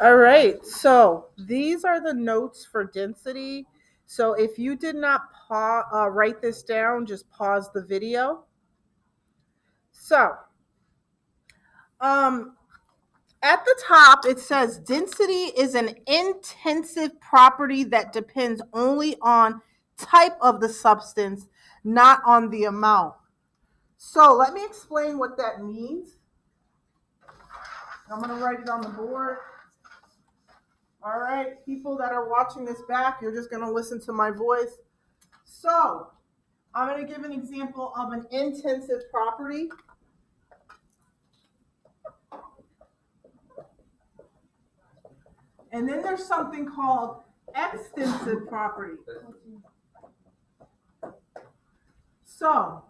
All right, so these are the notes for density. So if you did not write this down, just pause the video. So um, at the top, it says density is an intensive property that depends only on type of the substance, not on the amount. So let me explain what that means. I'm going to write it on the board. All right, people that are watching this back, you're just going to listen to my voice. So I'm going to give an example of an intensive property. And then there's something called extensive property. So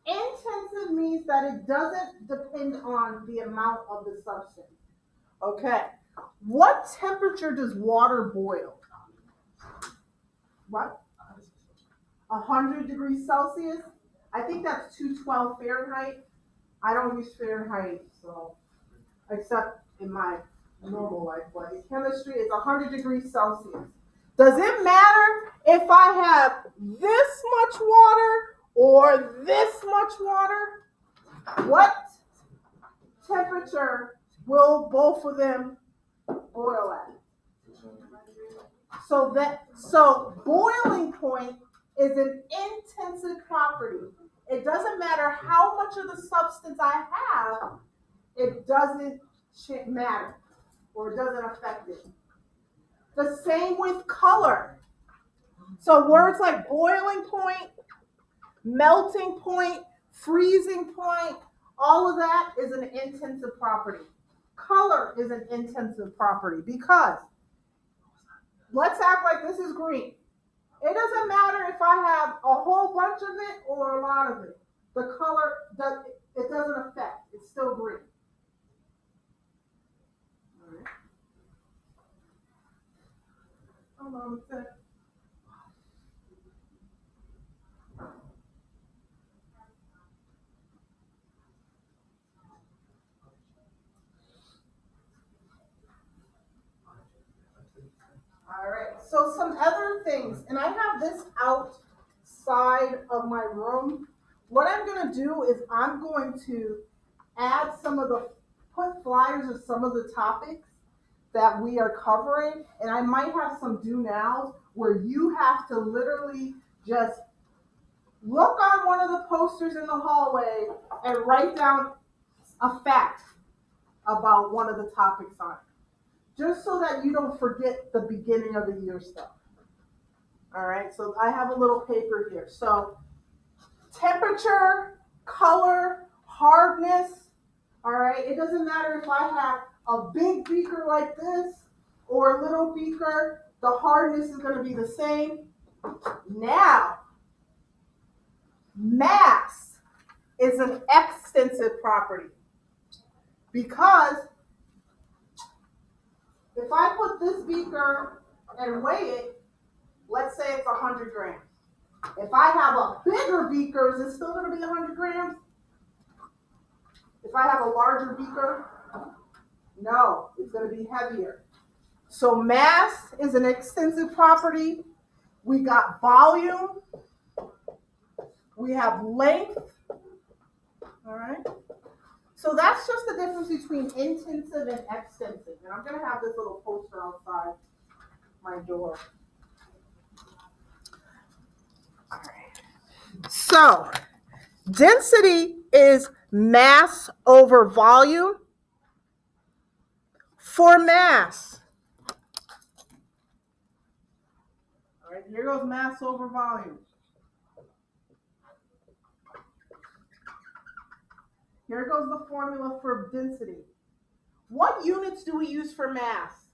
intensive means that it doesn't depend on the amount of the substance. Okay. What temperature does water boil? What? 100 degrees Celsius? I think that's 212 Fahrenheit. I don't use Fahrenheit, so except in my normal life, but in chemistry, it's 100 degrees Celsius. Does it matter if I have this much water or this much water? What temperature will both of them boil at? So boiling point is an intensive property. It doesn't matter how much of the substance I have, it doesn't matter or it doesn't affect it. The same with color. So words like boiling point, melting point, freezing point, all of that is an intensive property. Color is an intensive property because let's act like this is green. It doesn't matter if I have a whole bunch of it or a lot of it. The color, it doesn't affect. It's still green. All right. Hold on a second. All right, so some other things, and I have this outside of my room. What I'm going to do is I'm going to add put flyers of some of the topics that we are covering, and I might have some do nows where you have to literally just look on one of the posters in the hallway and write down a fact about one of the topics on it. Just so that you don't forget the beginning of the year stuff. All right, so I have a little paper here. So temperature, color, hardness, all right? It doesn't matter if I have a big beaker like this or a little beaker, the hardness is gonna be the same. Now, mass is an extensive property because if I put this beaker and weigh it, let's say it's 100 grams. If I have a bigger beaker, is it still going to be 100 grams? If I have a larger beaker, no, it's going to be heavier. So mass is an extensive property. We got volume. We have length. All right. So that's just the difference between intensive and extensive. And I'm going to have this little poster outside my door. All right. So density is mass over volume. For mass, all right, here goes mass over volume. Here goes the formula for density. What units do we use for mass?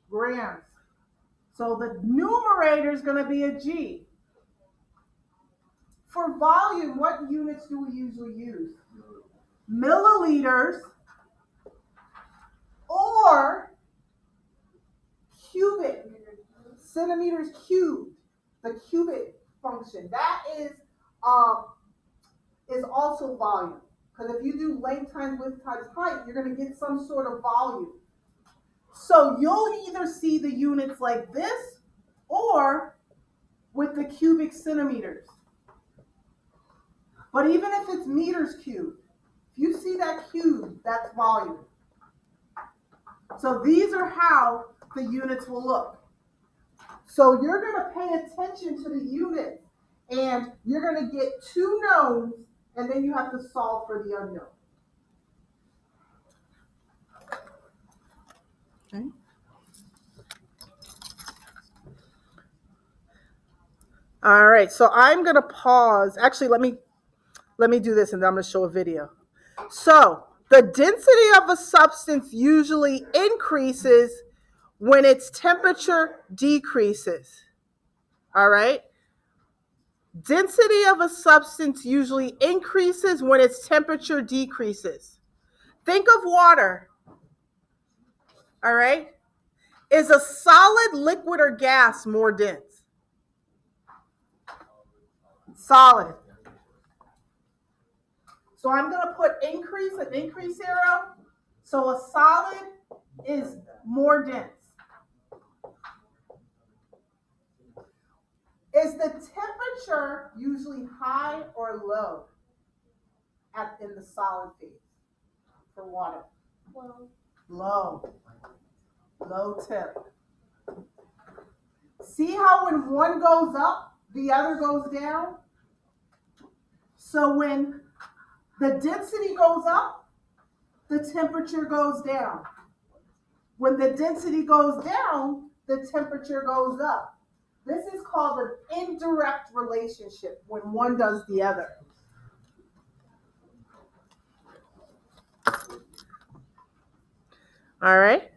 Grams. So the numerator is going to be a G. For volume, what units do we usually use? Milliliters or cubic, centimeters cubed, the cubic function. That is also volume. Because if you do length times width times height, you're going to get some sort of volume. So you'll either see the units like this or with the cubic centimeters. But even if it's meters cubed, if you see that cube, that's volume. So these are how the units will look. So you're going to pay attention to the units, and you're going to get two knowns, and then you have to solve for the unknown. Okay. All right, so I'm going to pause. Actually, let me do this, and then I'm going to show a video. So the density of a substance usually increases when its temperature decreases. All right? Density of a substance usually increases when its temperature decreases. Think of water. All right? Is a solid, liquid, or gas more dense? Solid. So I'm going to put an increase arrow. So a solid is more dense. Is the temperature usually high or low in the solid phase for water? Low. Low temp. See how when one goes up, the other goes down? So when the density goes up, the temperature goes down. When the density goes down, the temperature goes up. This is called an indirect relationship when one does the other. All right.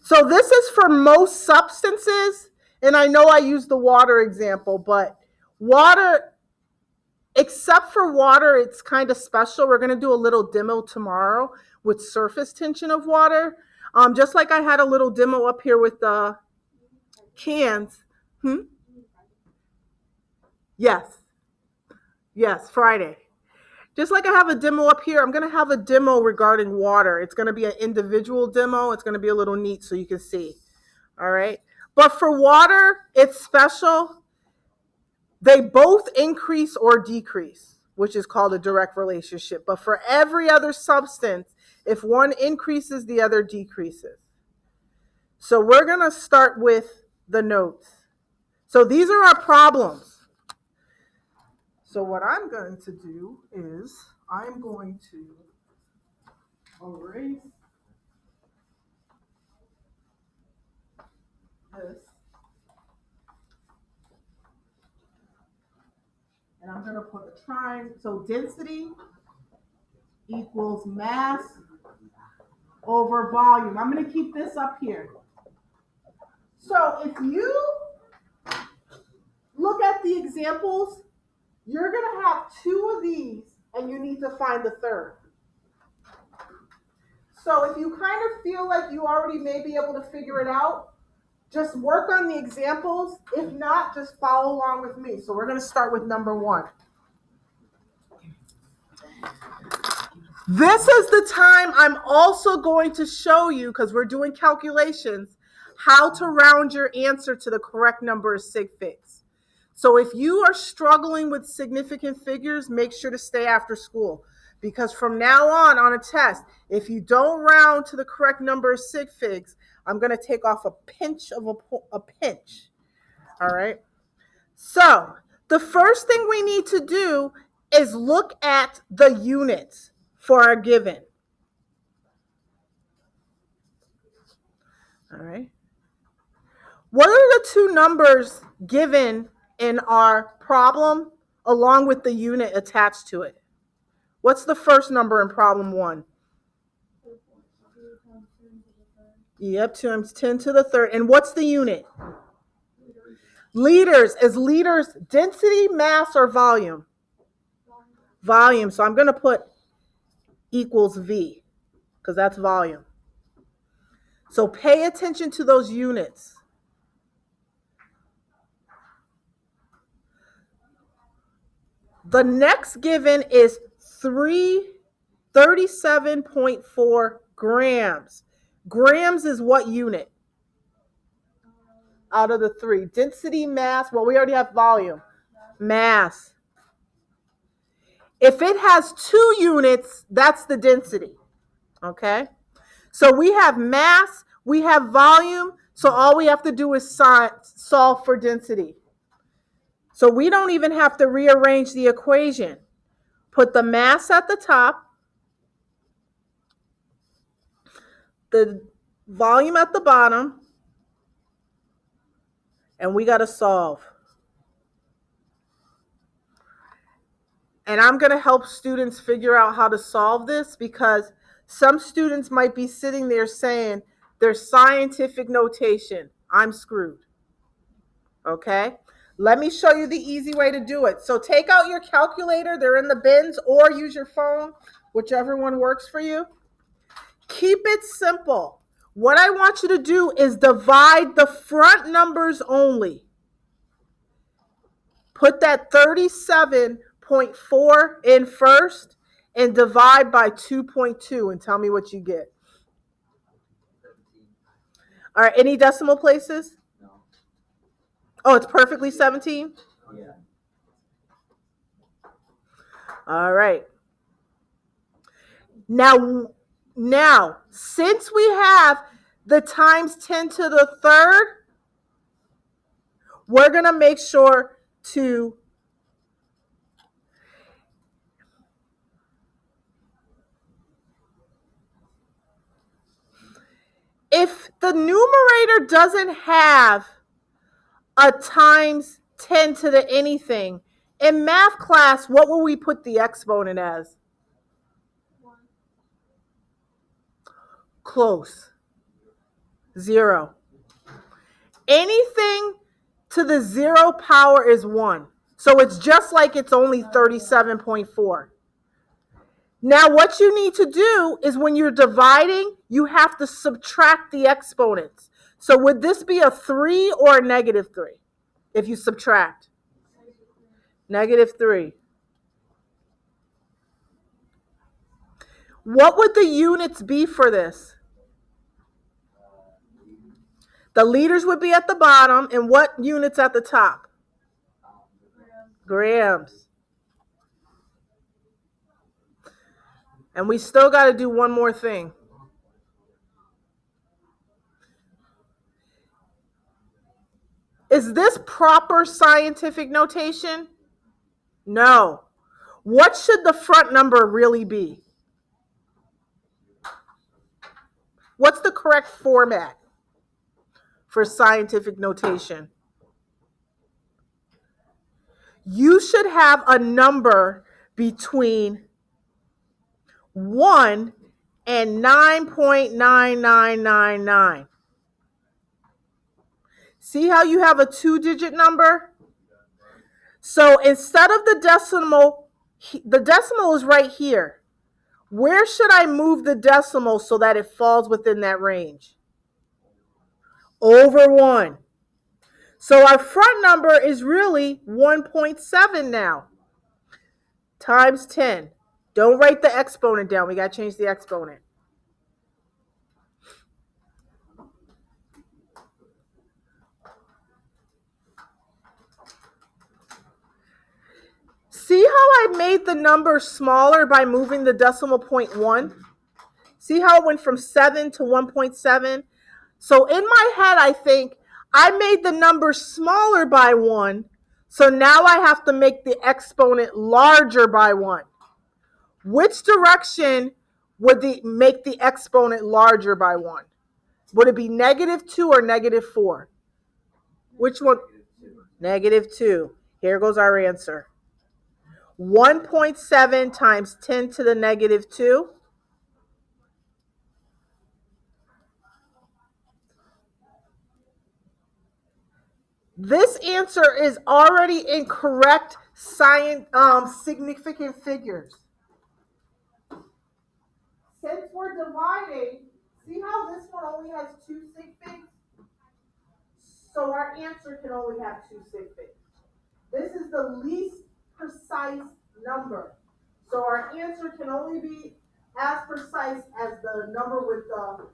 So this is for most substances, and I know I used the water example, but water, except for water, it's kind of special. We're going to do a little demo tomorrow with surface tension of water. Just like I had a little demo up here with the cans. Yes, Friday. Just like I have a demo up here, I'm going to have a demo regarding water. It's going to be an individual demo. It's going to be a little neat so you can see. All right. But for water, it's special. They both increase or decrease, which is called a direct relationship. But for every other substance, if one increases, the other decreases. So we're going to start with the notes. So these are our problems. So what I'm going to do is I'm going to erase this. And I'm going to put a triangle. So density equals mass over volume. I'm going to keep this up here. So if you look at the examples, you're going to have two of these, and you need to find the third. So if you kind of feel like you already may be able to figure it out, just work on the examples. If not, just follow along with me. So we're going to start with number 1. This is the time I'm also going to show you, because we're doing calculations, how to round your answer to the correct number of sig figs. So if you are struggling with significant figures, make sure to stay after school. Because from now on a test, if you don't round to the correct number of sig figs, I'm going to take off a pinch of a pinch. All right? So the first thing we need to do is look at the units for our given. All right? What are the two numbers given in our problem along with the unit attached to it? What's the first number in problem 1? Yep, 2 times 10 to the third. And what's the unit? Liters. Is liters density, mass, or volume? Volume. So I'm going to put equals V, because that's volume. So pay attention to those units. The next given is 37.4 grams. Grams is what unit out of the three? Density, mass. Well, we already have volume. Mass. If it has 2 units, that's the density. Okay? So we have mass, we have volume, so all we have to do is solve for density. So we don't even have to rearrange the equation. Put the mass at the top, the volume at the bottom, and we got to solve. And I'm going to help students figure out how to solve this because some students might be sitting there saying, there's scientific notation. I'm screwed. Okay? Let me show you the easy way to do it. So take out your calculator. They're in the bins, or use your phone, whichever one works for you. Keep it simple. What I want you to do is divide the front numbers only. Put that 37.4 in first and divide by 2.2 and tell me what you get. All right, any decimal places? No. Oh, it's perfectly 17? Yeah. All right. Now, since we have the times 10 to the third, we're going to make sure to if the numerator doesn't have a times 10 to the anything, in math class, what will we put the exponent as? 1. Close. 0. Anything to the 0 power is 1. So it's just like it's only 37.4. Now what you need to do is when you're dividing, you have to subtract the exponents. So would this be a 3 or a negative 3 if you subtract? Negative 3. What would the units be for this? The liters would be at the bottom, and what units at the top? Grams. And we still got to do one more thing. Is this proper scientific notation? No. What should the front number really be? What's the correct format for scientific notation? You should have a number between 1 and 9.9999. See how you have a 2-digit number? So instead of the decimal is right here. Where should I move the decimal so that it falls within that range? Over 1. So our front number is really 1.7 now. Times 10. Don't write the exponent down. We got to change the exponent. See how I made the number smaller by moving the decimal point 1? See how it went from 7 to 1.7? So in my head, I think I made the number smaller by 1. So now I have to make the exponent larger by 1. Which direction would make the exponent larger by 1? Would it be negative 2 or negative 4? Which one? Negative 2. Here goes our answer. 1.7 times 10 to the negative 2. This answer is already in correct significant figures. Since we're dividing, see how this one only has 2 sig figs? So our answer can only have 2 sig figs. This is the least precise number. So our answer can only be as precise as the number with the